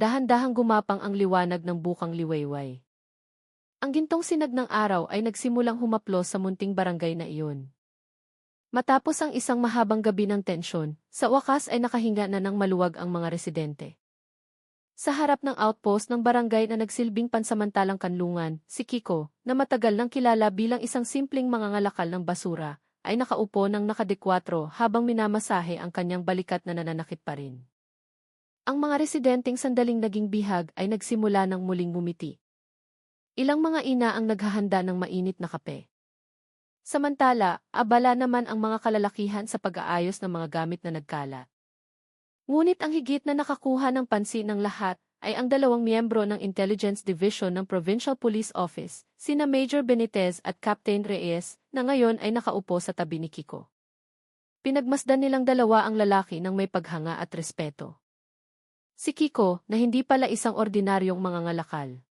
Dahan-dahang gumapang ang liwanag ng bukang liwayway. Ang gintong sinag ng araw ay nagsimulang humaplos sa munting barangay na iyon. Matapos ang isang mahabang gabi ng tensyon, sa wakas ay nakahinga na ng maluwag ang mga residente. Sa harap ng outpost ng barangay na nagsilbing pansamantalang kanlungan, si Kiko, na matagal nang kilala bilang isang simpleng mangangalakal ng basura, ay nakaupo ng nakadekwatro habang minamasahe ang kanyang balikat na nananakit pa rin. Ang mga residenteng sandaling naging bihag ay nagsimula ng muling ngumiti. Ilang mga ina ang naghahanda ng mainit na kape. Samantala, abala naman ang mga kalalakihan sa pag-aayos ng mga gamit na nagkalat. Ngunit ang higit na nakakuha ng pansin ng lahat ay ang dalawang miyembro ng Intelligence Division ng Provincial Police Office, sina Major Benitez at Captain Reyes, na ngayon ay nakaupo sa tabi ni Kiko. Pinagmasdan nilang dalawa ang lalaki ng may paghanga at respeto. Si Kiko, na hindi pala isang ordinaryong mangangalakal.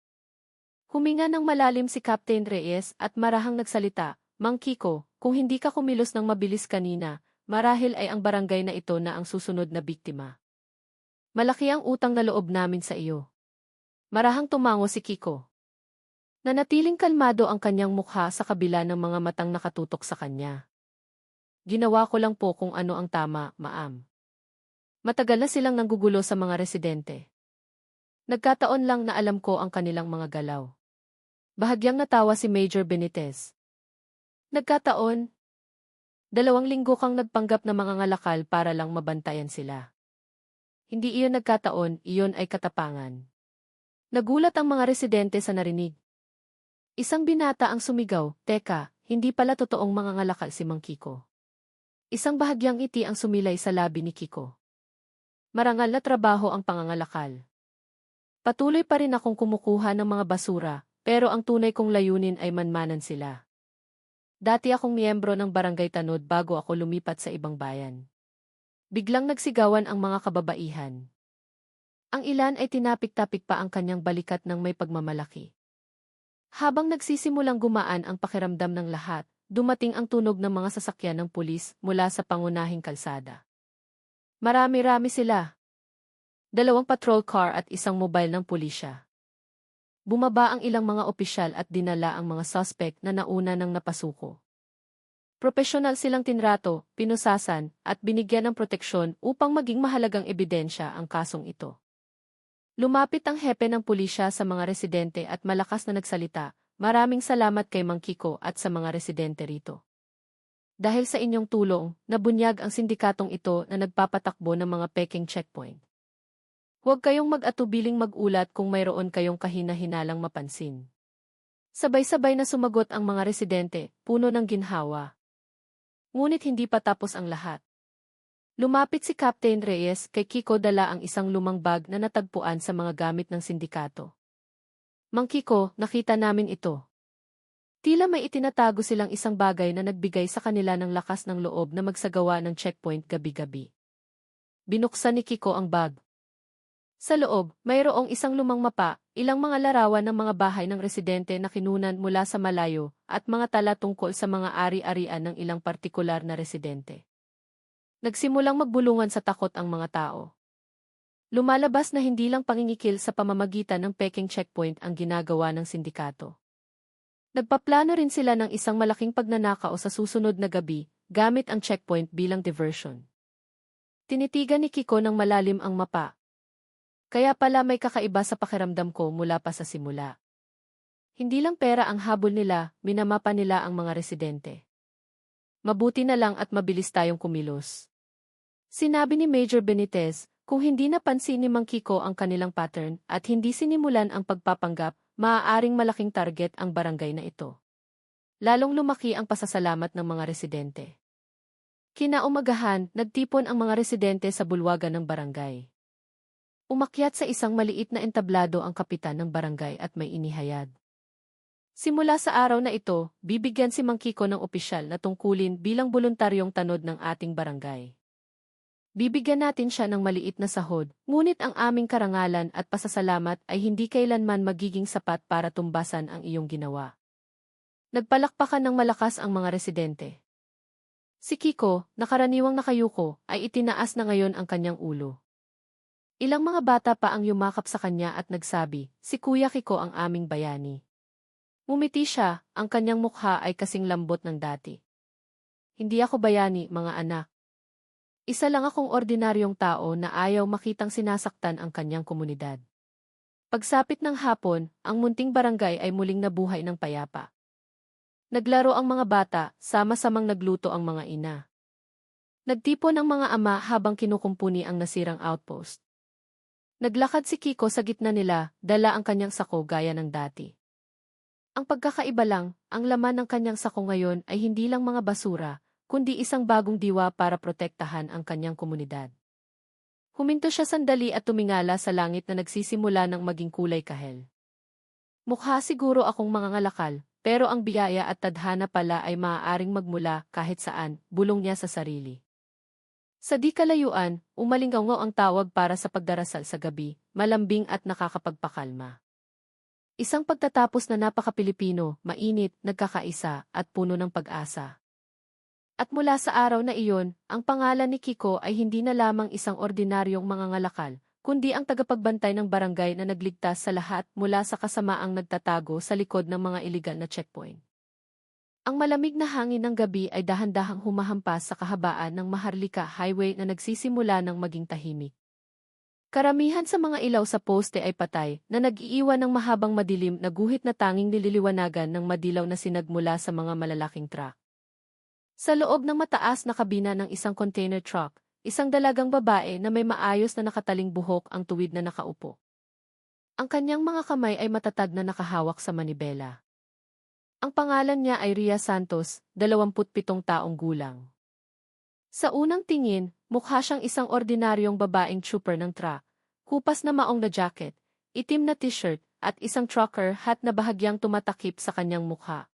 Huminga ng malalim si Captain Reyes at marahang nagsalita, "Mang Kiko, kung hindi ka kumilos ng mabilis kanina, marahil ay ang barangay na ito na ang susunod na biktima. Malaki ang utang na loob namin sa iyo." Marahang tumango si Kiko. Nanatiling kalmado ang kanyang mukha sa kabila ng mga matang nakatutok sa kanya. "Ginawa ko lang po kung ano ang tama, ma'am. Matagal na silang nanggugulo sa mga residente. Nagkataon lang na alam ko ang kanilang mga galaw." Bahagyang natawa si Major Benitez. "Nagkataon? 2 linggo kang nagpanggap na mangangalakal para lang mabantayan sila. Hindi iyon nagkataon, iyon ay katapangan." Nagulat ang mga residente sa narinig. Isang binata ang sumigaw, "Teka, hindi pala totoong mangangalakal si Mang Kiko." Isang bahagyang ngiti ang sumilay sa labi ni Kiko. "Marangal na trabaho ang pangangalakal. Patuloy pa rin akong kumukuha ng mga basura, pero ang tunay kong layunin ay manmanan sila. Dati akong miyembro ng Barangay Tanod bago ako lumipat sa ibang bayan." Biglang nagsigawan ang mga kababaihan. Ang ilan ay tinapik-tapik pa ang kanyang balikat ng may pagmamalaki. Habang nagsisimulang gumaan ang pakiramdam ng lahat, dumating ang tunog ng mga sasakyan ng pulis mula sa pangunahing kalsada. Marami-rami sila. 2 patrol car at isang mobile ng pulisya. Bumaba ang ilang mga opisyal at dinala ang mga suspect na nauna ng napasuko. Propesyonal silang tinrato, pinusasan, at binigyan ng proteksyon upang maging mahalagang ebidensya ang kasong ito. Lumapit ang hepe ng pulisya sa mga residente at malakas na nagsalita, "Maraming salamat kay Mang Kiko at sa mga residente rito. Dahil sa inyong tulong, nabunyag ang sindikatong ito na nagpapatakbo ng mga peking checkpoint. Huwag kayong mag-atubiling mag-ulat kung mayroon kayong kahina-hinalang mapansin." Sabay-sabay na sumagot ang mga residente, puno ng ginhawa. Ngunit hindi pa tapos ang lahat. Lumapit si Captain Reyes kay Kiko, dala ang isang lumang bag na natagpuan sa mga gamit ng sindikato. "Mang Kiko, nakita namin ito." Tila may itinatago silang isang bagay na nagbigay sa kanila ng lakas ng loob na magsagawa ng checkpoint gabi-gabi. Binuksan ni Kiko ang bag. Sa loob, mayroong isang lumang mapa, ilang mga larawan ng mga bahay ng residente na kinunan mula sa malayo, at mga tala tungkol sa mga ari-arian ng ilang partikular na residente. Nagsimulang magbulungan sa takot ang mga tao. Lumalabas na hindi lang pangingikil sa pamamagitan ng peking checkpoint ang ginagawa ng sindikato. Nagpaplano rin sila ng isang malaking pagnanakaw sa susunod na gabi, gamit ang checkpoint bilang diversion. Tinitigan ni Kiko ng malalim ang mapa. "Kaya pala may kakaiba sa pakiramdam ko mula pa sa simula. Hindi lang pera ang habol nila, minamapa nila ang mga residente. Mabuti na lang at mabilis tayong kumilos." Sinabi ni Major Benitez, kung hindi napansin ni Mang Kiko ang kanilang pattern at hindi sinimulan ang pagpapanggap, maaaring malaking target ang barangay na ito. Lalong lumaki ang pasasalamat ng mga residente. Kinaumagahan, nagtipon ang mga residente sa bulwagan ng barangay. Umakyat sa isang maliit na entablado ang kapitan ng barangay at may inihayag. Simula sa araw na ito, bibigyan si Mang Kiko ng opisyal na tungkulin bilang voluntaryong tanod ng ating barangay. Bibigyan natin siya ng maliit na sahod, ngunit ang aming karangalan at pasasalamat ay hindi kailanman magiging sapat para tumbasan ang iyong ginawa. Nagpalakpakan ng malakas ang mga residente. Si Kiko, na karaniwang nakayuko, ay itinaas na ngayon ang kanyang ulo. Ilang mga bata pa ang yumakap sa kanya at nagsabi, "Si Kuya Kiko ang aming bayani." Ngumiti siya, ang kanyang mukha ay kasing lambot ng dati. "Hindi ako bayani, mga anak. Isa lang akong ordinaryong tao na ayaw makitang sinasaktan ang kanyang komunidad." Pagsapit ng hapon, ang munting barangay ay muling nabuhay ng payapa. Naglaro ang mga bata, sama-samang nagluto ang mga ina. Nagtipon ang mga ama habang kinukumpuni ang nasirang outpost. Naglakad si Kiko sa gitna nila, dala ang kanyang sako gaya ng dati. Ang pagkakaiba lang, ang laman ng kanyang sako ngayon ay hindi lang mga basura, kundi isang bagong diwa para protektahan ang kanyang komunidad. Huminto siya sandali at tumingala sa langit na nagsisimula ng maging kulay kahel. "Mukha siguro akong mangangalakal, pero ang biyaya at tadhana pala ay maaaring magmula kahit saan," bulong niya sa sarili. Sa di kalayuan, umalingaw ang tawag para sa pagdarasal sa gabi, malambing at nakakapagpakalma. Isang pagtatapos na napaka-Pilipino, mainit, nagkakaisa, at puno ng pag-asa. At mula sa araw na iyon, ang pangalan ni Kiko ay hindi na lamang isang ordinaryong mangangalakal, kundi ang tagapagbantay ng barangay na nagligtas sa lahat mula sa kasamaang nagtatago sa likod ng mga iligal na checkpoint. Ang malamig na hangin ng gabi ay dahan-dahang humahampas sa kahabaan ng Maharlika Highway na nagsisimula ng maging tahimik. Karamihan sa mga ilaw sa poste ay patay, na nag-iiwan ng mahabang madilim na guhit na tanging nililiwanagan ng madilaw na sinag mula sa mga malalaking truck. Sa loob ng mataas na kabina ng isang container truck, isang dalagang babae na may maayos na nakataling buhok ang tuwid na nakaupo. Ang kanyang mga kamay ay matatag na nakahawak sa manibela. Ang pangalan niya ay Ria Santos, 27 taong gulang. Sa unang tingin, mukha siyang isang ordinaryong babaeng trooper ng truck, kupas na maong na jacket, itim na t-shirt, at isang trucker hat na bahagyang tumatakip sa kanyang mukha.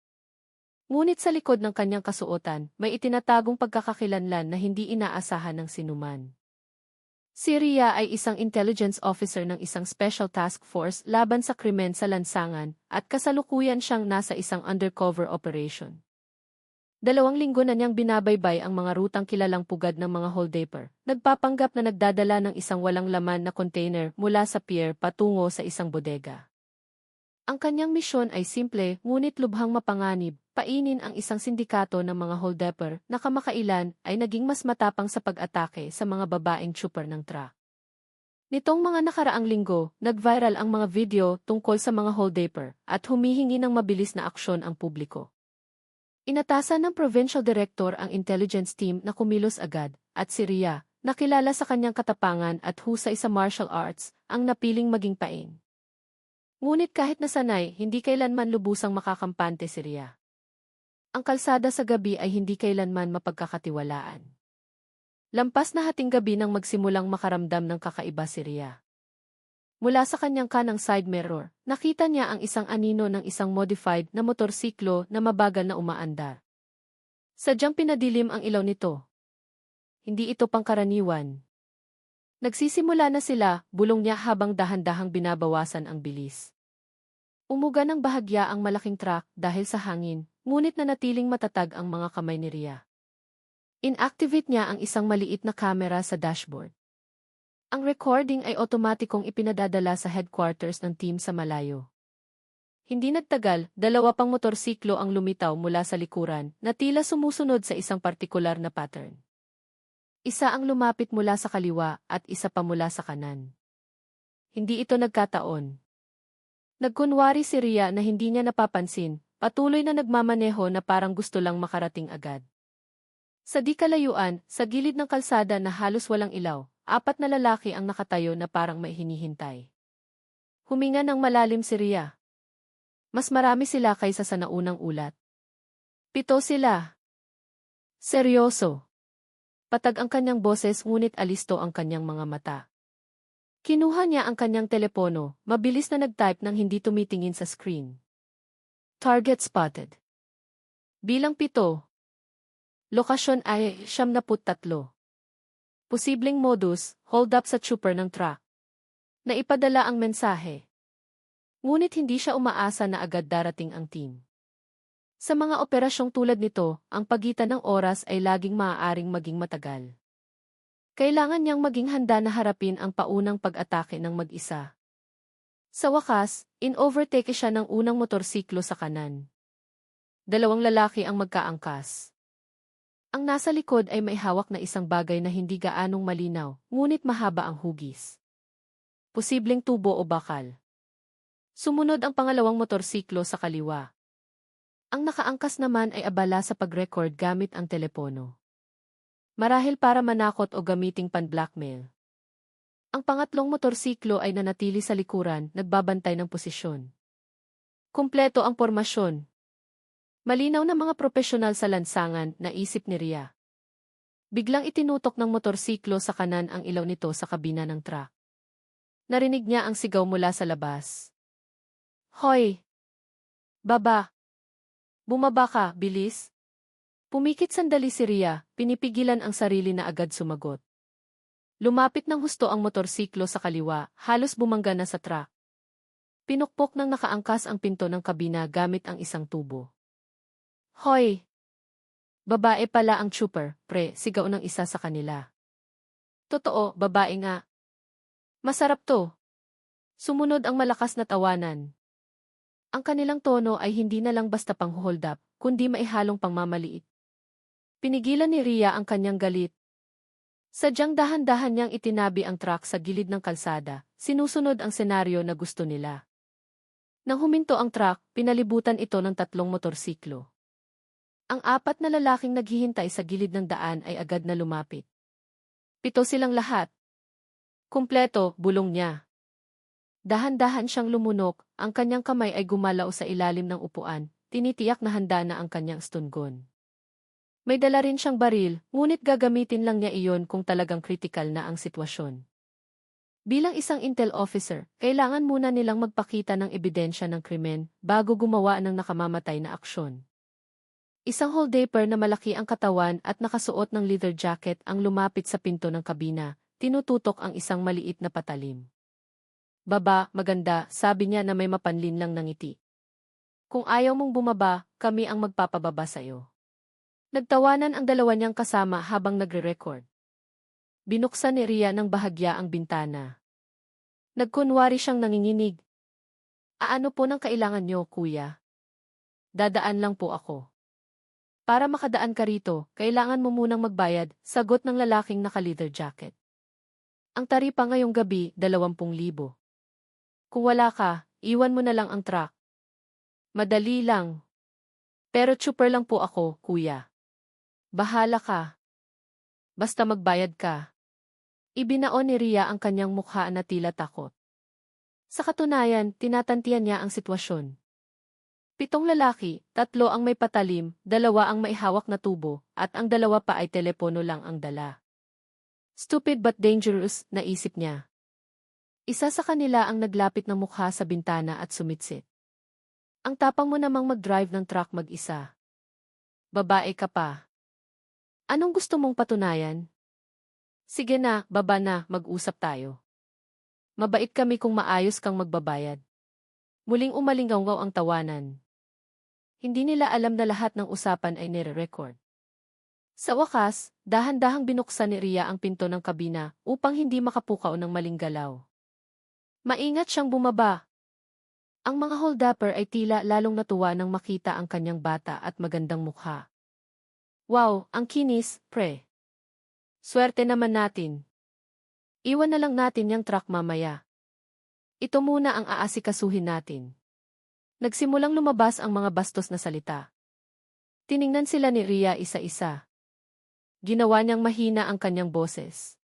Ngunit sa likod ng kanyang kasuotan, may itinatagong pagkakakilanlan na hindi inaasahan ng sinuman. Si Ria ay isang intelligence officer ng isang special task force laban sa krimen sa lansangan at kasalukuyan siyang nasa isang undercover operation. 2 linggo na niyang binabaybay ang mga rutang kilalang pugad ng mga holdapper, nagpapanggap na nagdadala ng isang walang laman na container mula sa pier patungo sa isang bodega. Ang kanyang misyon ay simple ngunit lubhang mapanganib, painin ang isang sindikato ng mga holdapper na kamakailan ay naging mas matapang sa pag-atake sa mga babaeng trooper ng truck. Nitong mga nakaraang linggo, nag-viral ang mga video tungkol sa mga holdapper at humihingi ng mabilis na aksyon ang publiko. Inatasan ng provincial director ang intelligence team na kumilos agad, at si Ria, nakilala sa kanyang katapangan at husay sa martial arts, ang napiling maging pain. Ngunit kahit nasanay, hindi kailanman lubusang makakampante si Ria. Ang kalsada sa gabi ay hindi kailanman mapagkakatiwalaan. Lampas na hating gabi nang magsimulang makaramdam ng kakaiba si Ria. Mula sa kanyang kanang side mirror, nakita niya ang isang anino ng isang modified na motorsiklo na mabagal na umaandar. Sadyang pinadilim ang ilaw nito. Hindi ito pangkaraniwan. Nagsisimula na sila, bulong niya habang dahan-dahang binabawasan ang bilis. Umuga ng bahagya ang malaking truck dahil sa hangin, ngunit nanatiling matatag ang mga kamay ni Ria. Inactivate niya ang isang maliit na kamera sa dashboard. Ang recording ay otomatikong ipinadadala sa headquarters ng team sa malayo. Hindi nagtagal, 2 pang motorsiklo ang lumitaw mula sa likuran na tila sumusunod sa isang partikular na pattern. Isa ang lumapit mula sa kaliwa at isa pa mula sa kanan. Hindi ito nagkataon. Nagkunwari si Ria na hindi niya napapansin, patuloy na nagmamaneho na parang gusto lang makarating agad. Sa di kalayuan, sa gilid ng kalsada na halos walang ilaw, 4 na lalaki ang nakatayo na parang may hinihintay. Huminga ng malalim si Ria. Mas marami sila kaysa sa naunang ulat. 7 sila. Seryoso. Patag ang kanyang boses ngunit alisto ang kanyang mga mata. Kinuha niya ang kanyang telepono, mabilis na nag-type nang hindi tumitingin sa screen. Target spotted. Bilang 7. Lokasyon ay 73. Posibleng modus, hold up sa trooper ng truck. Naipadala ang mensahe. Ngunit hindi siya umaasa na agad darating ang team. Sa mga operasyong tulad nito, ang pagitan ng oras ay laging maaaring maging matagal. Kailangan niyang maging handa na harapin ang paunang pag-atake ng mag-isa. Sa wakas, in-overtake siya ng unang motorsiklo sa kanan. Dalawang lalaki ang magkaangkas. Ang nasa likod ay may hawak na isang bagay na hindi gaanong malinaw, ngunit mahaba ang hugis. Posibleng tubo o bakal. Sumunod ang pangalawang motorsiklo sa kaliwa. Ang nakaangkas naman ay abala sa pag-record gamit ang telepono. Marahil para manakot o gamiting pan-blackmail. Ang pangatlong motorsiklo ay nanatili sa likuran, nagbabantay ng posisyon. Kumpleto ang pormasyon. Malinaw na mga propesyonal sa lansangan, naisip ni Ria. Biglang itinutok ng motorsiklo sa kanan ang ilaw nito sa kabina ng truck. Narinig niya ang sigaw mula sa labas. Hoy! Baba! Bumaba ka, bilis! Pumikit sandali si Ria, pinipigilan ang sarili na agad sumagot. Lumapit ng husto ang motorsiklo sa kaliwa, halos bumangga na sa truck. Pinukpok ng nakaangkas ang pinto ng kabina gamit ang isang tubo. Hoy! Babae pala ang trooper, pre, sigaw ng isa sa kanila. Totoo, babae nga. Masarap to. Sumunod ang malakas na tawanan. Ang kanilang tono ay hindi na lang basta pang hold up, kundi maihalong pangmamaliit. Pinigilan ni Ria ang kanyang galit. Sadyang dahan-dahan niyang itinabi ang truck sa gilid ng kalsada, sinusunod ang senaryo na gusto nila. Nang huminto ang truck, pinalibutan ito ng tatlong motorsiklo. Ang apat na lalaking naghihintay sa gilid ng daan ay agad na lumapit. 7 silang lahat. Kumpleto, bulong niya. Dahan-dahan siyang lumunok, ang kanyang kamay ay gumalaw sa ilalim ng upuan, tinitiyak na handa na ang kanyang stun gun. May dala rin siyang baril, ngunit gagamitin lang niya iyon kung talagang kritikal na ang sitwasyon. Bilang isang intel officer, kailangan muna nilang magpakita ng ebidensya ng krimen bago gumawa ng nakamamatay na aksyon. Isang holdaper na malaki ang katawan at nakasuot ng leather jacket ang lumapit sa pinto ng kabina, tinututok ang isang maliit na patalim. Baba, maganda, sabi niya na may mapanlin lang ng ngiti. Kung ayaw mong bumaba, kami ang magpapababa sa'yo. Nagtawanan ang dalawa niyang kasama habang nagre-record. Binuksan ni Ria ng bahagya ang bintana. Nagkunwari siyang nanginginig. Ano po nang kailangan niyo, kuya? Dadaan lang po ako. Para makadaan ka rito, kailangan mo munang magbayad, sagot ng lalaking naka-leather jacket. Ang taripa ngayong gabi, 20,000. Kung wala ka, iwan mo na lang ang truck. Madali lang. Pero trooper lang po ako, kuya. Bahala ka. Basta magbayad ka. Ibinaon ni Ria ang kanyang mukha na tila takot. Sa katunayan, tinatantiyan niya ang sitwasyon. 7 lalaki, 3 ang may patalim, 2 ang may hawak na tubo, at ang 2 pa ay telepono lang ang dala. Stupid but dangerous, naisip niya. Isa sa kanila ang naglapit ng mukha sa bintana at sumitsit. Ang tapang mo namang mag-drive ng truck mag-isa. Babae ka pa. Anong gusto mong patunayan? Sige na, baba na, mag-usap tayo. Mabait kami kung maayos kang magbabayad. Muling umalingaw ang tawanan. Hindi nila alam na lahat ng usapan ay nire-record. Sa wakas, dahan-dahang binuksan ni Ria ang pinto ng kabina upang hindi makapukaw ng maling galaw. Maingat siyang bumaba. Ang mga holdupper ay tila lalong natuwa nang makita ang kanyang bata at magandang mukha. Wow, ang kinis, pre. Swerte naman natin. Iwan na lang natin yung truck mamaya. Ito muna ang aasikasuhin natin. Nagsimulang lumabas ang mga bastos na salita. Tiningnan sila ni Ria isa-isa. Ginawa niyang mahina ang kanyang boses.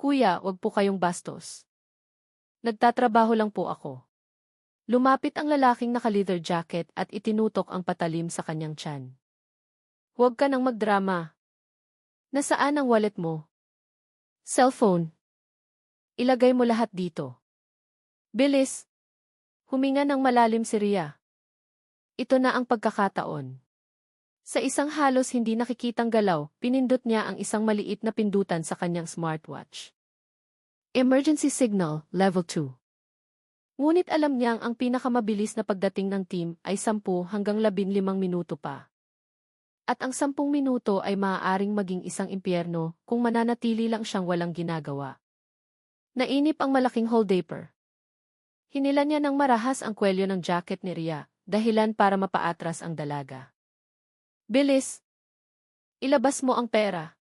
Kuya, wag po kayong bastos. Nagtatrabaho lang po ako. Lumapit ang lalaking naka-leather jacket at itinutok ang patalim sa kanyang tiyan. Huwag ka nang magdrama. Nasaan ang wallet mo? Cellphone. Ilagay mo lahat dito. Bilis. Huminga ng malalim si Ria. Ito na ang pagkakataon. Sa isang halos hindi nakikitang galaw, pinindot niya ang isang maliit na pindutan sa kanyang smartwatch. Emergency signal, level 2. Ngunit alam niyang ang pinakamabilis na pagdating ng team ay 10 hanggang 15 minuto pa. At ang 10 minuto ay maaaring maging isang impyerno kung mananatili lang siyang walang ginagawa. Nainip ang malaking holdapper. Hinila niya ng marahas ang kwelyo ng jacket ni Ria, dahilan para mapaatras ang dalaga. Bilis! Ilabas mo ang pera.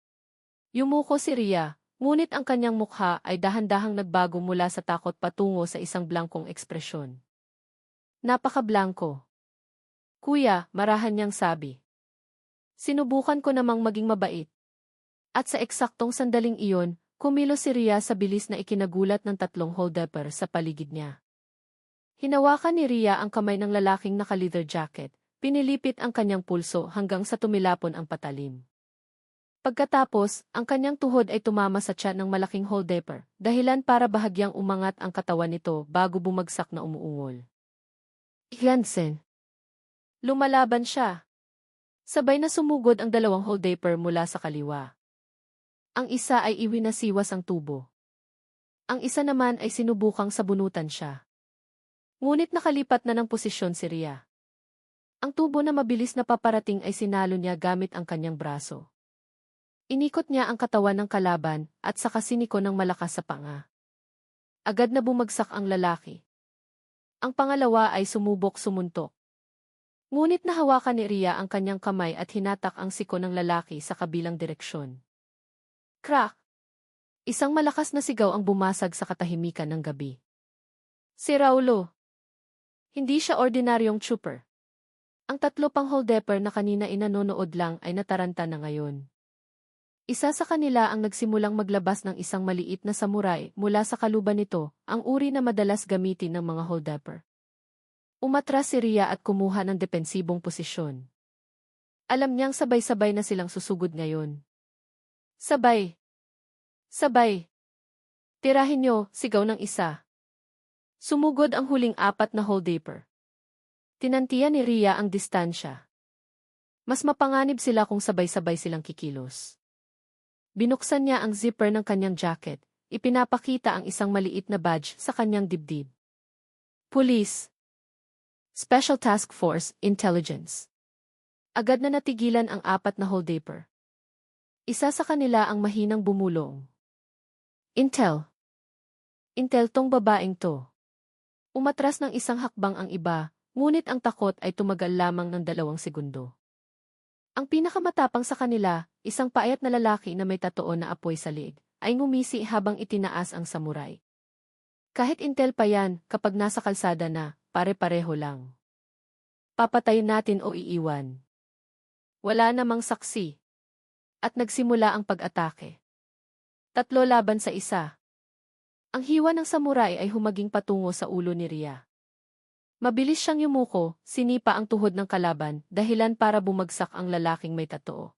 Yumuko si Ria, ngunit ang kanyang mukha ay dahan-dahang nagbago mula sa takot patungo sa isang blankong ekspresyon. Napaka-blanko. Kuya, marahan niyang sabi. Sinubukan ko namang maging mabait. At sa eksaktong sandaling iyon, kumilos si Ria sa bilis na ikinagulat ng 3 holdapper sa paligid niya. Hinawakan ni Ria ang kamay ng lalaking naka-leather jacket, pinilipit ang kanyang pulso hanggang sa tumilapon ang patalim. Pagkatapos, ang kanyang tuhod ay tumama sa tiyan ng malaking holdapper, dahilan para bahagyang umangat ang katawan nito bago bumagsak na umuungol. Jansen. Lumalaban siya. Sabay na sumugod ang 2 holdapper mula sa kaliwa. Ang isa ay iwinasiwas ang tubo. Ang isa naman ay sinubukang sabunutan siya. Ngunit nakalipat na ng posisyon si Ria. Ang tubo na mabilis na paparating ay sinalo niya gamit ang kanyang braso. Inikot niya ang katawan ng kalaban at saka siniko ng malakas sa panga. Agad na bumagsak ang lalaki. Ang pangalawa ay sumubok sumuntok. Ngunit nahawakan ni Ria ang kanyang kamay at hinatak ang siko ng lalaki sa kabilang direksyon. Crack! Isang malakas na sigaw ang bumasag sa katahimikan ng gabi. Si Raulo. Hindi siya ordinaryong trooper. Ang 3 pang holdapper na kanina inanonood lang ay nataranta na ngayon. Isa sa kanila ang nagsimulang maglabas ng isang maliit na samurai mula sa kaluban nito, ang uri na madalas gamitin ng mga holdapper. Umatras si Ria at kumuha ng depensibong posisyon. Alam niyang sabay-sabay na silang susugod ngayon. Sabay! Sabay! Tirahin niyo, sigaw ng isa. Sumugod ang huling 4 na holdapper. Tinantiya ni Ria ang distansya. Mas mapanganib sila kung sabay-sabay silang kikilos. Binuksan niya ang zipper ng kanyang jacket, ipinapakita ang isang maliit na badge sa kanyang dibdib. Police! Special Task Force, Intelligence. Agad na natigilan ang 4 na holdapper. Isa sa kanila ang mahinang bumulong. Intel. Intel tong babaeng to. Umatras ng isang hakbang ang iba, ngunit ang takot ay tumagal lamang ng 2 segundo. Ang pinakamatapang sa kanila, isang paayat na lalaki na may tatoo na apoy sa liig, ay ngumisi habang itinaas ang samurai. Kahit intel pa yan, kapag nasa kalsada na, pare-pareho lang. Papatayin natin o iiwan. Wala namang saksi. At nagsimula ang pag-atake. 3 laban sa 1. Ang hiwa ng samurai ay humaging patungo sa ulo ni Ria. Mabilis siyang yumuko, sinipa ang tuhod ng kalaban, dahilan para bumagsak ang lalaking may tatoo.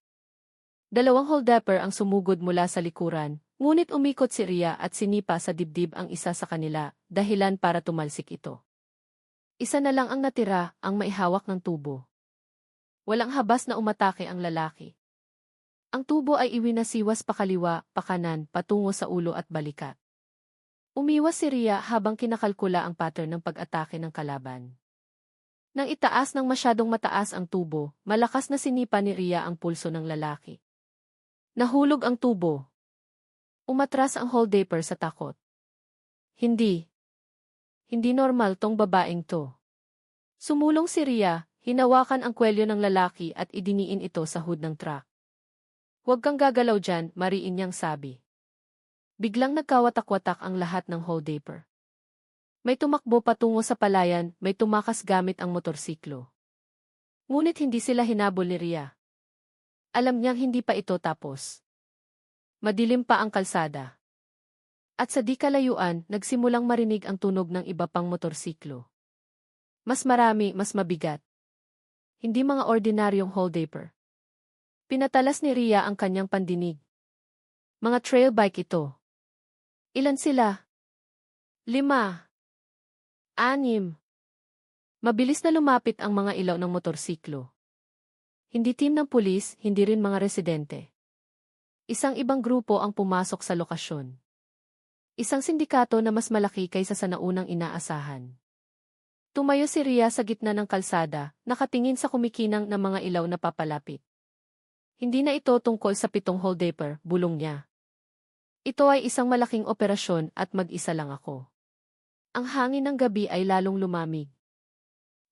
2 holdapper ang sumugod mula sa likuran, ngunit umikot si Ria at sinipa sa dibdib ang isa sa kanila, dahilan para tumalsik ito. Isa na lang ang natira, ang maihawak ng tubo. Walang habas na umatake ang lalaki. Ang tubo ay iwinasiwas pakaliwa, pakanan, patungo sa ulo at balikat. Umiwas si Ria habang kinakalkula ang pattern ng pag-atake ng kalaban. Nang itaas ng masyadong mataas ang tubo, malakas na sinipa ni Ria ang pulso ng lalaki. Nahulog ang tubo. Umatras ang holdapper sa takot. Hindi. Hindi normal tong babaeng to. Sumulong si Ria, hinawakan ang kwelyo ng lalaki at idiniin ito sa hood ng truck. Huwag kang gagalaw dyan, mariin niyang sabi. Biglang nagkawatak-watak ang lahat ng holdapper. May tumakbo patungo sa palayan, may tumakas gamit ang motorsiklo. Ngunit hindi sila hinabol ni Ria. Alam niyang hindi pa ito tapos. Madilim pa ang kalsada. At sa di kalayuan, nagsimulang marinig ang tunog ng iba pang motorsiklo. Mas marami, mas mabigat. Hindi mga ordinaryong holdapper. Pinatalas ni Ria ang kanyang pandinig. Mga trail bike ito. Ilan sila? 5. 6. Mabilis na lumapit ang mga ilaw ng motorsiklo. Hindi team ng pulis, hindi rin mga residente. Isang ibang grupo ang pumasok sa lokasyon. Isang sindikato na mas malaki kaysa sa naunang inaasahan. Tumayo si Ria sa gitna ng kalsada, nakatingin sa kumikinang na mga ilaw na papalapit. Hindi na ito tungkol sa 7 holdaper, bulong niya. Ito ay isang malaking operasyon at mag-isa lang ako. Ang hangin ng gabi ay lalong lumamig.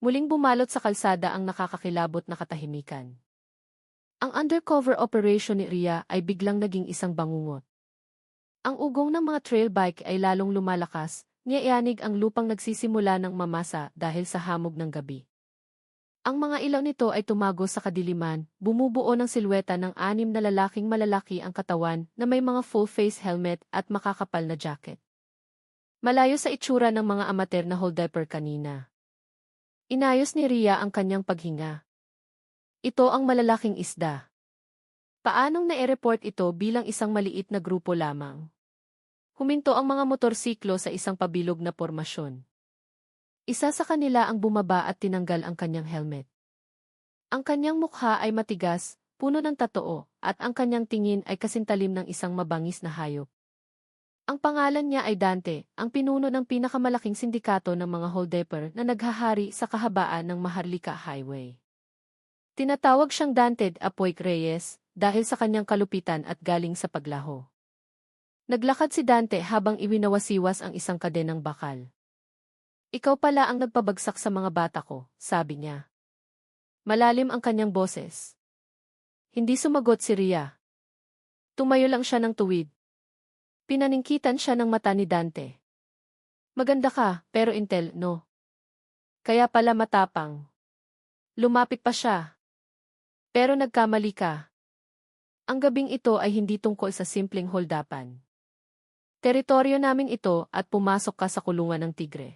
Muling bumalot sa kalsada ang nakakakilabot na katahimikan. Ang undercover operation ni Rhea ay biglang naging isang bangungot. Ang ugong ng mga trail bike ay lalong lumalakas, niyayanig ang lupang nagsisimula ng mamasa dahil sa hamog ng gabi. Ang mga ilaw nito ay tumago sa kadiliman, bumubuo ng silweta ng 6 na lalaking malalaki ang katawan na may mga full-face helmet at makakapal na jacket. Malayo sa itsura ng mga amateur na holdaper kanina. Inayos ni Rhea ang kanyang paghinga. Ito ang malalaking isda. Paanong na-report ito bilang isang maliit na grupo lamang? Huminto ang mga motorsiklo sa isang pabilog na pormasyon. Isa sa kanila ang bumaba at tinanggal ang kanyang helmet. Ang kanyang mukha ay matigas, puno ng tatoo, at ang kanyang tingin ay kasintalim ng isang mabangis na hayop. Ang pangalan niya ay Dante, ang pinuno ng pinakamalaking sindikato ng mga holdaper na naghahari sa kahabaan ng Maharlika Highway. Tinatawag siyang Dante Apoy Reyes dahil sa kanyang kalupitan at galing sa paglaho. Naglakad si Dante habang iwinawasiwas ang isang kadenang bakal. Ikaw pala ang nagpabagsak sa mga bata ko, sabi niya. Malalim ang kanyang boses. Hindi sumagot si Rhea. Tumayo lang siya ng tuwid. Pinaningkitan siya ng mata ni Dante. Maganda ka, pero intel, no? Kaya pala matapang. Lumapit pa siya. Pero nagkamali ka. Ang gabing ito ay hindi tungkol sa simpleng holdapan. Teritoryo namin ito at pumasok ka sa kulungan ng tigre.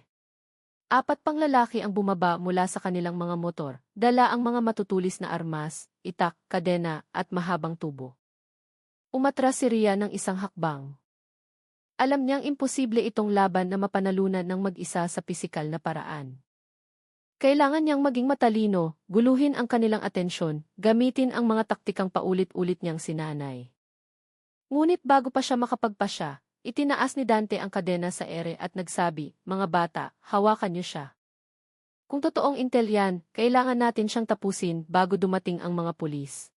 4 pang lalaki ang bumaba mula sa kanilang mga motor, dala ang mga matutulis na armas, itak, kadena, at mahabang tubo. Umatras si Rhea ng isang hakbang. Alam niyang imposible itong laban na mapanalunan ng mag-isa sa pisikal na paraan. Kailangan niyang maging matalino, guluhin ang kanilang atensyon, gamitin ang mga taktikang paulit-ulit niyang sinanay. Ngunit bago pa siya makapagpasya, itinaas ni Dante ang kadena sa ere at nagsabi, mga bata, hawakan niyo siya. Kung totoong intel yan, kailangan natin siyang tapusin bago dumating ang mga pulis.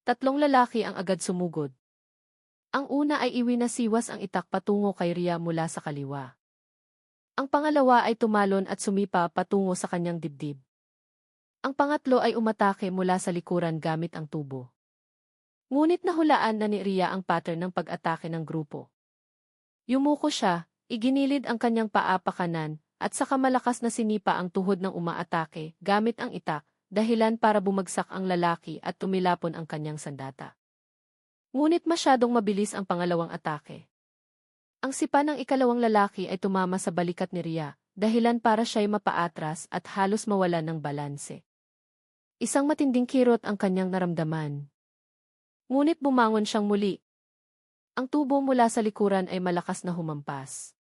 3 lalaki ang agad sumugod. Ang una ay iwinasiwas ang itak patungo kay Rhea mula sa kaliwa. Ang pangalawa ay tumalon at sumipa patungo sa kanyang dibdib. Ang pangatlo ay umatake mula sa likuran gamit ang tubo. Ngunit nahulaan na ni Rhea ang pattern ng pag-atake ng grupo. Yumuko siya, iginilid ang kanyang paa pa kanan, at saka malakas na sinipa ang tuhod ng umaatake gamit ang itak, dahilan para bumagsak ang lalaki at tumilapon ang kanyang sandata. Ngunit masyadong mabilis ang pangalawang atake. Ang sipa ng ikalawang lalaki ay tumama sa balikat ni Rhea, dahilan para siya'y mapaatras at halos mawala ng balanse. Isang matinding kirot ang kanyang naramdaman. Ngunit bumangon siyang muli. Ang tubo mula sa likuran ay malakas na humampas.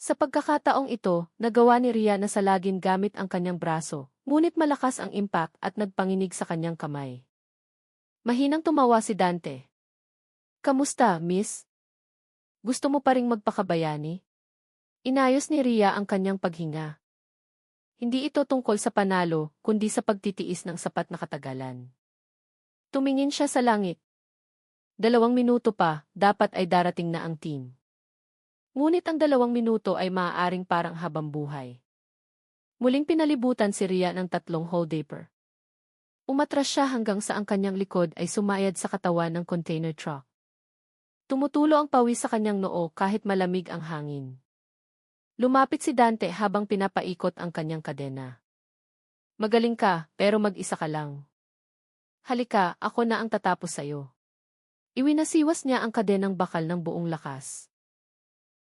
Sa pagkakataong ito, nagawa ni Rhea na salagin gamit ang kanyang braso, ngunit malakas ang impact at nagpanginig sa kanyang kamay. Mahinang tumawa si Dante. Kamusta, miss? Gusto mo pa ring magpakabayani? Inayos ni Rhea ang kanyang paghinga. Hindi ito tungkol sa panalo, kundi sa pagtitiis ng sapat na katagalan. Tumingin siya sa langit. 2 minuto pa, dapat ay darating na ang team. Ngunit ang 2 minuto ay maaaring parang habang buhay. Muling pinalibutan si Rhea ng 3 holdaper. Umatras siya hanggang sa ang kanyang likod ay sumayad sa katawan ng container truck. Tumutulo ang pawis sa kanyang noo kahit malamig ang hangin. Lumapit si Dante habang pinapaikot ang kanyang kadena. Magaling ka, pero mag-isa ka lang. Halika, ako na ang tatapos sa'yo. Iwinasiwas niya ang kadenang bakal ng buong lakas.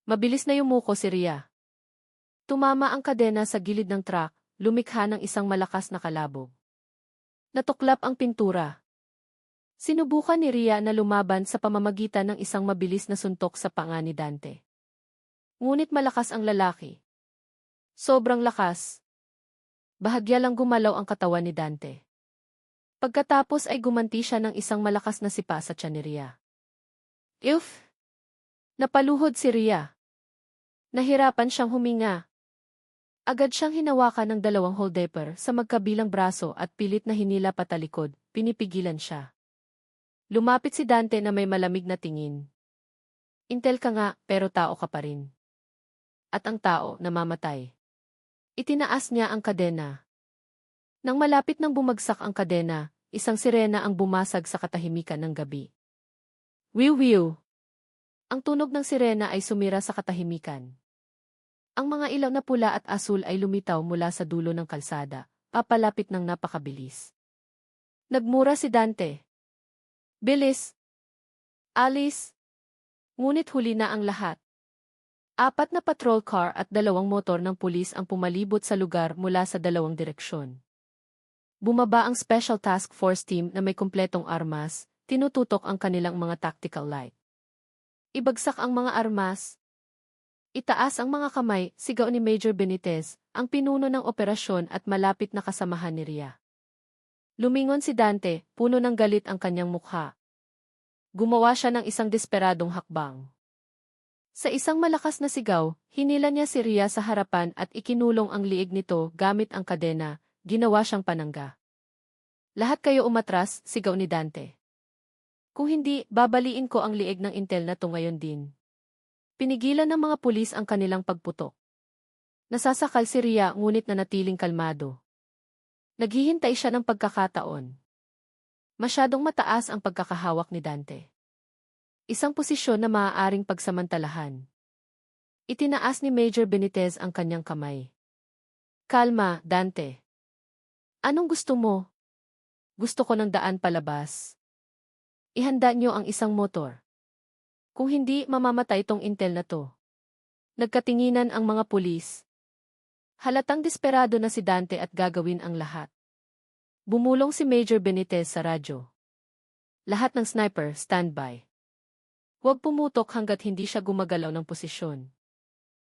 Mabilis na yumuko si Rhea. Tumama ang kadena sa gilid ng truck, lumikha ng isang malakas na kalabog. Natuklap ang pintura. Sinubukan ni Rhea na lumaban sa pamamagitan ng isang mabilis na suntok sa panga ni Dante. Ngunit malakas ang lalaki. Sobrang lakas. Bahagya lang gumalaw ang katawan ni Dante. Pagkatapos ay gumanti siya ng isang malakas na sipa sa tiyan ni Rhea. If! Napaluhod si Rhea. Nahirapan siyang huminga. Agad siyang hinawakan ng 2 holdaper sa magkabilang braso at pilit na hinila patalikod, pinipigilan siya. Lumapit si Dante na may malamig na tingin. Intel ka nga, pero tao ka pa rin. At ang tao, namamatay. Itinaas niya ang kadena. Nang malapit nang bumagsak ang kadena, isang sirena ang bumasag sa katahimikan ng gabi. Wiw wiw! Ang tunog ng sirena ay sumira sa katahimikan. Ang mga ilaw na pula at asul ay lumitaw mula sa dulo ng kalsada, papalapit ng napakabilis. Nagmura si Dante. Bilis! Alis! Ngunit huli na ang lahat. 4 na patrol car at 2 motor ng pulis ang pumalibot sa lugar mula sa 2 direksyon. Bumaba ang Special Task Force Team na may kumpletong armas, tinututok ang kanilang mga tactical light. Ibagsak ang mga armas. Itaas ang mga kamay, sigaw ni Major Benitez, ang pinuno ng operasyon at malapit na kasamahan ni Ria. Lumingon si Dante, puno ng galit ang kanyang mukha. Gumawa siya ng isang desperadong hakbang. Sa isang malakas na sigaw, hinila niya si Ria sa harapan at ikinulong ang liig nito gamit ang kadena, ginawa siyang panangga. Lahat kayo umatras, sigaw ni Dante. Kung hindi, babaliin ko ang liig ng intel na to ngayon din. Pinigilan ng mga pulis ang kanilang pagputok. Nasasakal si Ria ngunit nanatiling kalmado. Naghihintay siya ng pagkakataon. Masyadong mataas ang pagkakahawak ni Dante. Isang posisyon na maaaring pagsamantalahan. Itinaas ni Major Benitez ang kanyang kamay. Kalma, Dante. Anong gusto mo? Gusto ko ng daan palabas. Ihanda niyo ang isang motor. Kung hindi, mamamatay tong intel na to. Nagkatinginan ang mga pulis. Halatang desperado na si Dante at gagawin ang lahat. Bumulong si Major Benitez sa radyo. Lahat ng sniper, standby. Huwag pumutok hanggat hindi siya gumagalaw ng posisyon.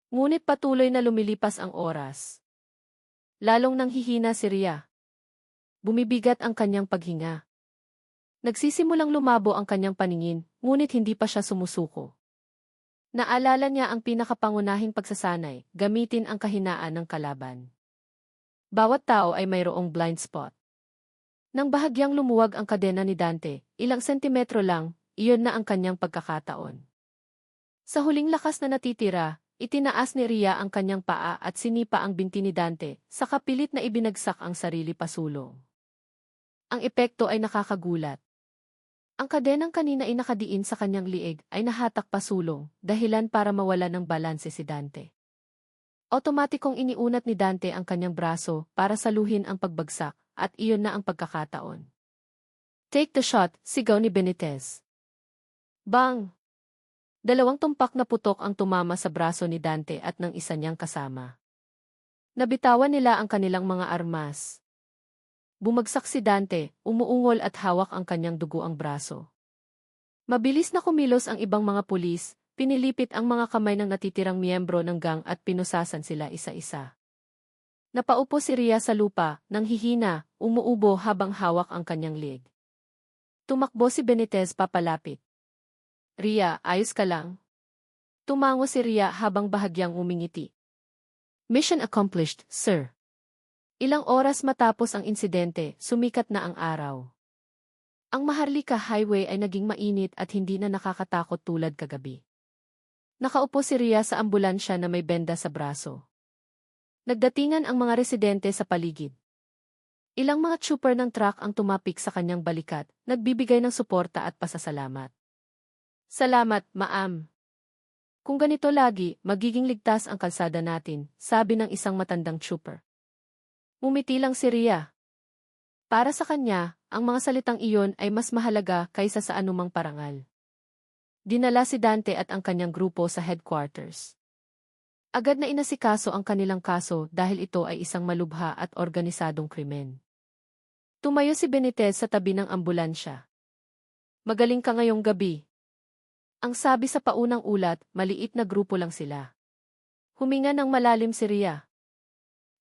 Ngunit patuloy na lumilipas ang oras. Lalong nanghihina si Ria. Bumibigat ang kanyang paghinga. Nagsisimulang lumabo ang kanyang paningin, ngunit hindi pa siya sumusuko. Naalala niya ang pinakapangunahing pagsasanay, gamitin ang kahinaan ng kalaban. Bawat tao ay mayroong blind spot. Nang bahagyang lumuwag ang kadena ni Dante, ilang sentimetro lang, iyon na ang kanyang pagkakataon. Sa huling lakas na natitira, itinaas ni Ria ang kanyang paa at sinipa ang binti ni Dante, sa kapilit na ibinagsak ang sarili pasulong. Ang epekto ay nakakagulat. Ang kadenang kanina ay nakadiin sa kanyang liig ay nahatak pasulong, dahilan para mawala ng balanse si Dante. Otomatikong iniunat ni Dante ang kanyang braso para saluhin ang pagbagsak, at iyon na ang pagkakataon. Take the shot, sigaw ni Benitez. Bang! 2 tumpak na putok ang tumama sa braso ni Dante at ng isa niyang kasama. Nabitawan nila ang kanilang mga armas. Bumagsak si Dante, umuungol at hawak ang kanyang duguang braso. Mabilis na kumilos ang ibang mga pulis, pinilipit ang mga kamay ng natitirang miyembro ng gang at pinusasan sila isa-isa. Napaupo si Ria sa lupa, nang hihina, umuubo habang hawak ang kanyang leg. Tumakbo si Benitez papalapit. Ria, ayos ka lang? Tumango si Ria habang bahagyang umingiti. Mission accomplished, sir. Ilang oras matapos ang insidente, sumikat na ang araw. Ang Maharlika Highway ay naging mainit at hindi na nakakatakot tulad kagabi. Nakaupo si Ria sa ambulansya na may benda sa braso. Nagdatingan ang mga residente sa paligid. Ilang mga trooper ng truck ang tumapik sa kanyang balikat, nagbibigay ng suporta at pasasalamat. Salamat, ma'am. Kung ganito lagi, magiging ligtas ang kalsada natin, sabi ng isang matandang trooper. Umiti lang si Ria. Para sa kanya, ang mga salitang iyon ay mas mahalaga kaysa sa anumang parangal. Dinala si Dante at ang kanyang grupo sa headquarters. Agad na inasikaso ang kanilang kaso dahil ito ay isang malubha at organisadong krimen. Tumayo si Benitez sa tabi ng ambulansya. Magaling ka ngayong gabi. Ang sabi sa paunang ulat, maliit na grupo lang sila. Huminga ng malalim si Ria.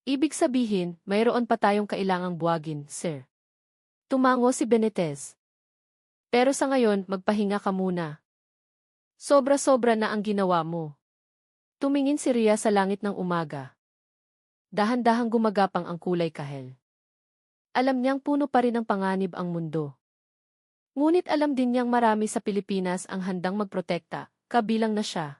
Ibig sabihin, mayroon pa tayong kailangang buwagin, sir. Tumango si Benitez. Pero sa ngayon, magpahinga ka muna. Sobra-sobra na ang ginawa mo. Tumingin si Ria sa langit ng umaga. Dahan-dahang gumagapang ang kulay kahel. Alam niyang puno pa rin ng panganib ang mundo. Ngunit alam din niyang marami sa Pilipinas ang handang magprotekta, kabilang na siya.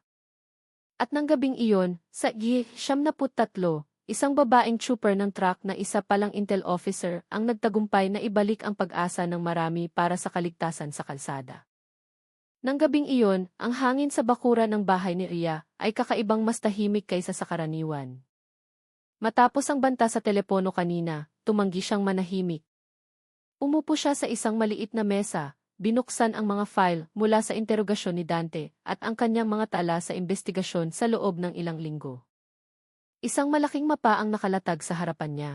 At nang gabing iyon, sa G-73, isang babaeng trooper ng truck na isa palang intel officer ang nagtagumpay na ibalik ang pag-asa ng marami para sa kaligtasan sa kalsada. Nang gabing iyon, ang hangin sa bakuran ng bahay ni Ria ay kakaibang mas tahimik kaysa sa karaniwan. Matapos ang banta sa telepono kanina, tumanggi siyang manahimik. Umupo siya sa isang maliit na mesa, binuksan ang mga file mula sa interogasyon ni Dante at ang kanyang mga tala sa investigasyon sa loob ng ilang linggo. Isang malaking mapa ang nakalatag sa harapan niya.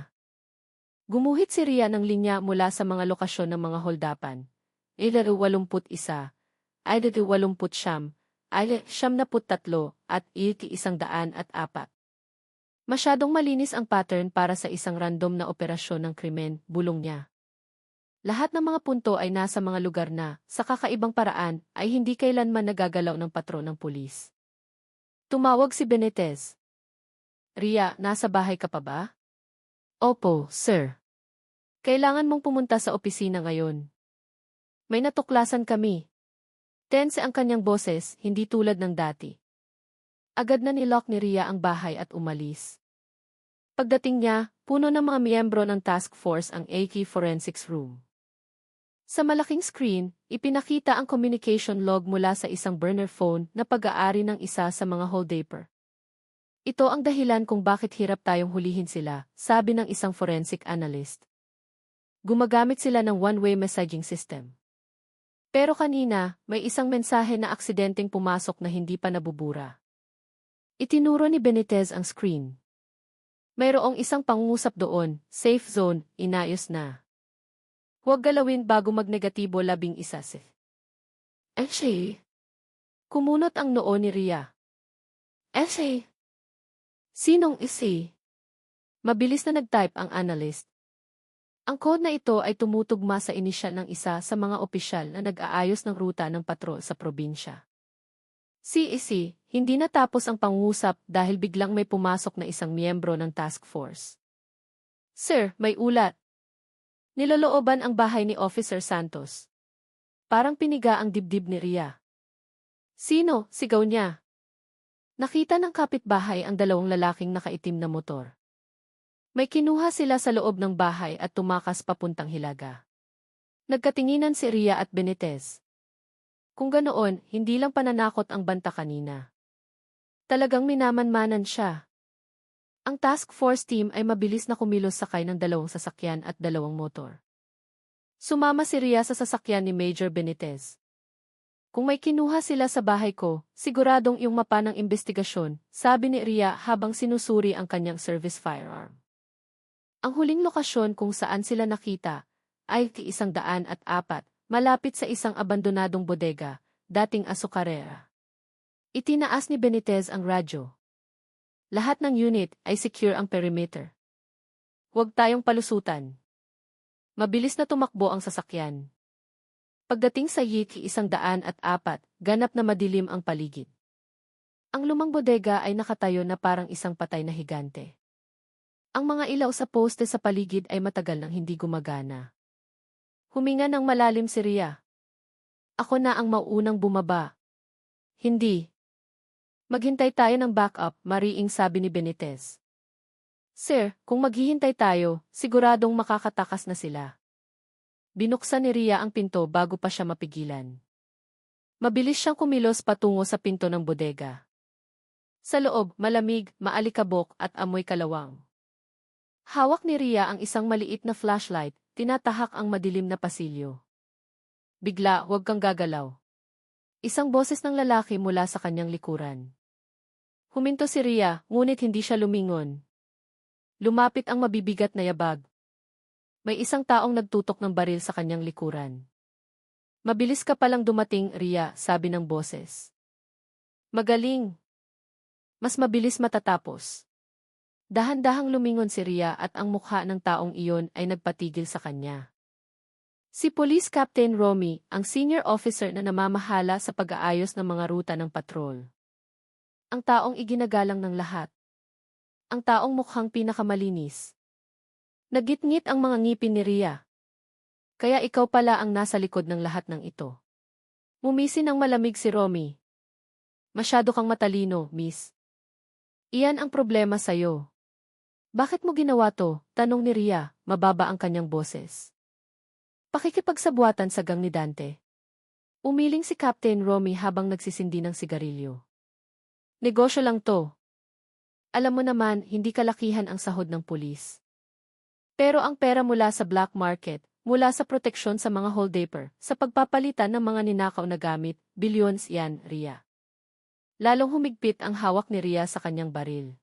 Gumuhit si Ria ng linya mula sa mga lokasyon ng mga holdapan. 81, ay 80, ay 73, at 104. Masyadong malinis ang pattern para sa isang random na operasyon ng krimen, bulong niya. Lahat ng mga punto ay nasa mga lugar na, sa kakaibang paraan, ay hindi kailanman nagagalaw ng patron ng pulis. Tumawag si Benitez. Ria, nasa bahay ka pa ba? Opo, sir. Kailangan mong pumunta sa opisina ngayon. May natuklasan kami. Tense ang kanyang boses, hindi tulad ng dati. Agad na nilock ni Ria ang bahay at umalis. Pagdating niya, puno ng mga miyembro ng task force ang AK Forensics Room. Sa malaking screen, ipinakita ang communication log mula sa isang burner phone na pag-aari ng isa sa mga holdaper. Ito ang dahilan kung bakit hirap tayong hulihin sila, sabi ng isang forensic analyst. Gumagamit sila ng one-way messaging system. Pero kanina, may isang mensahe na aksidenteng pumasok na hindi pa nabubura. Itinuro ni Benitez ang screen. Mayroong isang pangungusap doon, safe zone, inayos na. Huwag galawin bago magnegatibo 11 si. Kumunot ang noo ni Ria. Sinong isi? Mabilis na nag-type ang analyst. Ang code na ito ay tumutugma sa inisyal ng isa sa mga opisyal na nag-aayos ng ruta ng patrol sa probinsya. CEC, hindi natapos ang pangungusap dahil biglang may pumasok na isang miyembro ng task force. Sir, may ulat. Nilolooban ang bahay ni Officer Santos. Parang piniga ang dibdib ni Ria. Sino? Sigaw niya. Nakita ng kapitbahay ang dalawang lalaking nakaitim na motor. May kinuha sila sa loob ng bahay at tumakas papuntang Hilaga. Nagkatinginan si Ria at Benitez. Kung ganoon, hindi lang pananakot ang banta kanina. Talagang minamanmanan siya. Ang task force team ay mabilis na kumilos sakay ng dalawang sasakyan at dalawang motor. Sumama si Ria sa sasakyan ni Major Benitez. Kung may kinuha sila sa bahay ko, siguradong iyong mapa ng investigasyon, sabi ni Ria habang sinusuri ang kanyang service firearm. Ang huling lokasyon kung saan sila nakita ay 104, malapit sa isang abandonadong bodega, dating asukarera. Itinaas ni Benitez ang radyo. Lahat ng unit ay secure ang perimeter. Huwag tayong palusutan. Mabilis na tumakbo ang sasakyan. Pagdating sa Yiki 104, ganap na madilim ang paligid. Ang lumang bodega ay nakatayo na parang isang patay na higante. Ang mga ilaw sa poste sa paligid ay matagal nang hindi gumagana. Huminga ng malalim si Ria. Ako na ang mauunang bumaba. Hindi. Maghintay tayo ng backup, mariing sabi ni Benitez. Sir, kung maghihintay tayo, siguradong makakatakas na sila. Binuksan ni Ria ang pinto bago pa siya mapigilan. Mabilis siyang kumilos patungo sa pinto ng bodega. Sa loob, malamig, maalikabok at amoy kalawang. Hawak ni Ria ang isang maliit na flashlight, tinatahak ang madilim na pasilyo. Bigla, huwag kang gagalaw. Isang boses ng lalaki mula sa kanyang likuran. Huminto si Ria, ngunit hindi siya lumingon. Lumapit ang mabibigat na yabag. May isang taong nagtutok ng baril sa kanyang likuran. Mabilis ka palang dumating, Ria, sabi ng boses. Magaling. Mas mabilis matatapos. Dahan-dahang lumingon si Ria at ang mukha ng taong iyon ay nagpatigil sa kanya. Si Police Captain Romy, ang senior officer na namamahala sa pag-aayos ng mga ruta ng patrol. Ang taong iginagalang ng lahat. Ang taong mukhang pinakamalinis. Nagitngit ang mga ngipin ni Ria. Kaya ikaw pala ang nasa likod ng lahat ng ito. Ngumisi ng malamig si Romy. Masyado kang matalino, miss. Iyan ang problema sa'yo. Bakit mo ginawa to? Tanong ni Ria, mababa ang kanyang boses. Pakikipagsabuatan sa gang ni Dante. Umiling si Captain Romy habang nagsisindi ng sigarilyo. Negosyo lang to. Alam mo naman, hindi kalakihan ang sahod ng pulis. Pero ang pera mula sa black market, mula sa proteksyon sa mga holdaper, sa pagpapalitan ng mga ninakaw na gamit, billions yan, Ria. Lalong humigpit ang hawak ni Ria sa kanyang baril.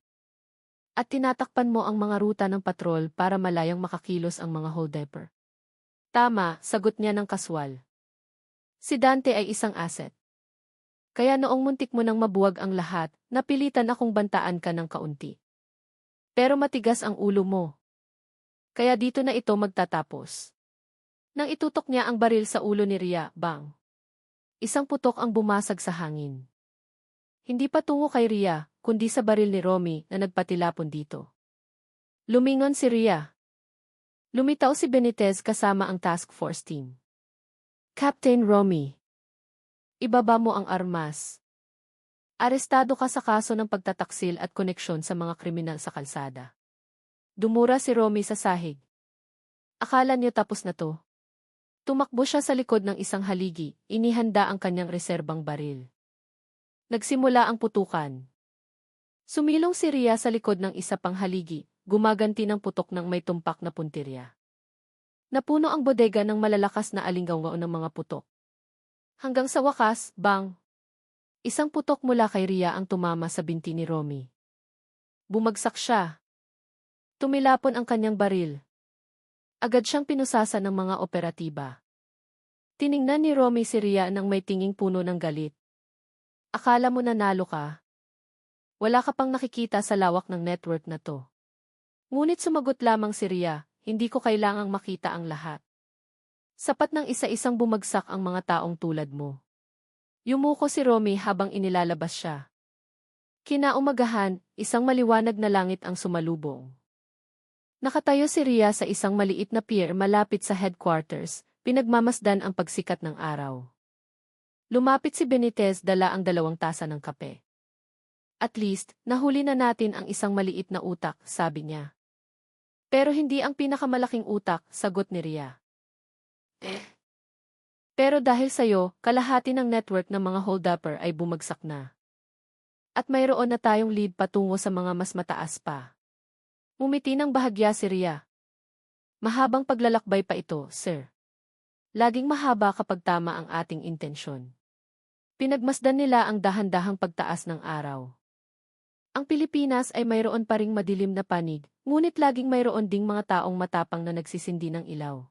At tinatakpan mo ang mga ruta ng patrol para malayang makakilos ang mga holdaper. Tama, sagot niya ng kaswal. Si Dante ay isang asset. Kaya noong muntik mo nang mabuwag ang lahat, napilitan akong bantaan ka ng kaunti. Pero matigas ang ulo mo. Kaya dito na ito magtatapos. Nang itutok niya ang baril sa ulo ni Ria, bang! Isang putok ang bumasag sa hangin. Hindi pa tungo kay Ria, kundi sa baril ni Romy na nagpatilapon dito. Lumingon si Ria. Lumitaw si Benitez kasama ang task force team. Captain Romy. Ibaba mo ang armas. Arestado ka sa kaso ng pagtataksil at koneksyon sa mga kriminal sa kalsada. Dumura si Romy sa sahig. Akala niyo tapos na to? Tumakbo siya sa likod ng isang haligi, inihanda ang kanyang reserbang baril. Nagsimula ang putukan. Sumilong si Ria sa likod ng isa pang haligi, gumaganti ng putok ng may tumpak na puntirya. Napuno ang bodega ng malalakas na alinggaw ng mga putok. Hanggang sa wakas, bang! Isang putok mula kay Ria ang tumama sa binti ni Romy. Bumagsak siya. Tumilapon ang kanyang baril. Agad siyang pinusasa ng mga operatiba. Tiningnan ni Romy si Ria nang may tinging puno ng galit. Akala mo nanalo ka? Wala ka pang nakikita sa lawak ng network na to. Ngunit sumagot lamang si Ria, hindi ko kailangang makita ang lahat. Sapat ng isa-isang bumagsak ang mga taong tulad mo. Yumuko si Romy habang inilalabas siya. Kinaumagahan, isang maliwanag na langit ang sumalubong. Nakatayo si Ria sa isang maliit na pier malapit sa headquarters, pinagmamasdan ang pagsikat ng araw. Lumapit si Benitez, dala ang 2 tasa ng kape. At least, nahuli na natin ang isang maliit na utak, sabi niya. Pero hindi ang pinakamalaking utak, sagot ni Ria. Pero dahil sa'yo, kalahati ng network ng mga holdupper ay bumagsak na. At mayroon na tayong lead patungo sa mga mas mataas pa. Umiti ng bahagya si Ria. Mahabang paglalakbay pa ito, sir. Laging mahaba kapag tama ang ating intensyon. Pinagmasdan nila ang dahan-dahang pagtaas ng araw. Ang Pilipinas ay mayroon pa ring madilim na panig, ngunit laging mayroon ding mga taong matapang na nagsisindi ng ilaw.